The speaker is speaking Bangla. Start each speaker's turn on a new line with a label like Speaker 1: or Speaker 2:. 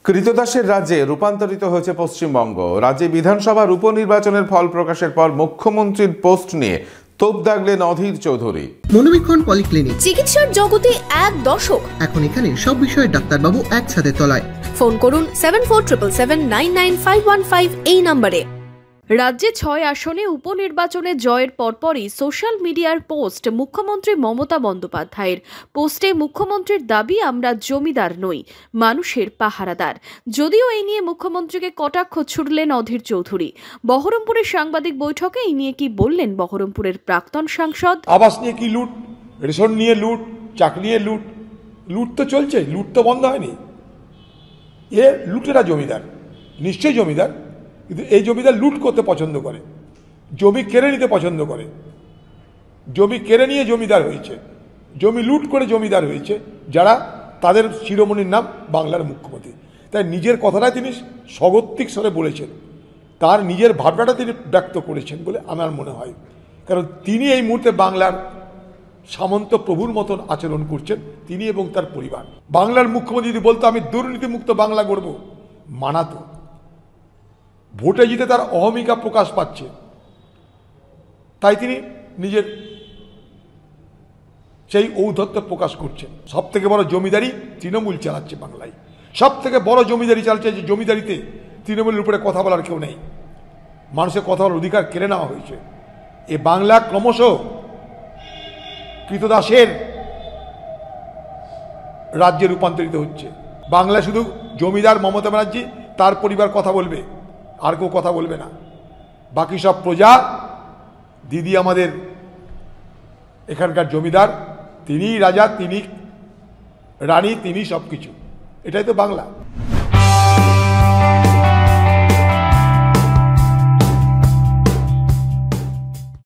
Speaker 1: কৃতদাসের রাজ্যে রূপান্তরিত হয়েছে পশ্চিমবঙ্গ। রাজ্যে বিধানসভার উপনির্বাচনের ফল প্রকাশের পর মুখ্যমন্ত্রীর পোস্ট নিয়ে তোপ দাগলেন অধীর চৌধুরী।
Speaker 2: মনোবীক্ষণ পলিক্লিনিক,
Speaker 3: চিকিৎসার জগতে এক দশক।
Speaker 2: এখন এখানে সব বিষয়ে ডাক্তারবাবু একসাথে তলায়।
Speaker 3: ফোন করুন 7477799515 এই নম্বরে। রাজ্যে 6 আসনে উপনির্বাচনে জয়ের পরপরই সোশ্যাল মিডিয়ার পোস্ট মুখ্যমন্ত্রী মমতা বন্দ্যোপাধ্যায়ের। পোস্টে মুখ্যমন্ত্রীর দাবি, আমরা জমিদার নই, মানুষের পাহারাদার। যদিও এই নিয়ে মুখ্যমন্ত্রীকে কটাক্ষ ছুড়লেন অধীর চৌধুরী। বহরমপুরের সাংবাদিক বৈঠকে এই নিয়ে কি বললেন বহরমপুরের প্রাক্তন সাংসদ?
Speaker 4: আবাস নিয়ে কি লুট, রেশন নিয়ে লুট, চাকরি নিয়ে লুট। লুট তো চলছে, লুট তো বন্ধ হয়নি। এ লুটেরা জমিদার, নিশ্চয়ই জমিদার, কিন্তু এই জমিদার লুট করতে পছন্দ করে, জমি কেড়ে নিতে পছন্দ করে। জমি কেড়ে নিয়ে জমিদার হয়েছে, জমি লুট করে জমিদার হয়েছে যারা, তাদের শিরোমণির নাম বাংলার মুখ্যমন্ত্রী। তাই নিজের কথাটা তিনি স্বগতিক স্বরে বলেছেন, তার নিজের ভাবনাটা তিনি ব্যক্ত করেছেন বলে আমার মনে হয়। কারণ তিনি এই মুহূর্তে বাংলার সামন্ত প্রভুর মতন আচরণ করছেন, তিনি এবং তার পরিবার। বাংলার মুখ্যমন্ত্রী যদি বলতো আমি দুর্নীতিমুক্ত বাংলা গড়ব, মানাতো। ভোটে জিতে তার অহমিকা প্রকাশ পাচ্ছে, তাই তিনি নিজের সেই ঔদ্ধত্য প্রকাশ করছেন। সব থেকে বড় জমিদারি তৃণমূল চালাচ্ছে বাংলায়, সব থেকে বড় জমিদারি চালাচ্ছে। যে জমিদারিতে তৃণমূলের উপরে কথা বলার কেউ নেই, মানুষের কথা বলার অধিকার কেড়ে নেওয়া হয়েছে। এ বাংলা ক্রমশ কৃতদাসের রাজ্যে রূপান্তরিত হচ্ছে। বাংলা শুধু জমিদার মমতা ব্যানার্জি তার পরিবার কথা বলবে, আর কেউ কথা বলবে না। বাকি সব প্রজা, দিদি আমাদের এখানকার জমিদার, তিনিই রাজা, তিনি রানী, তিনি সব কিছু। এটাই তো বাংলা।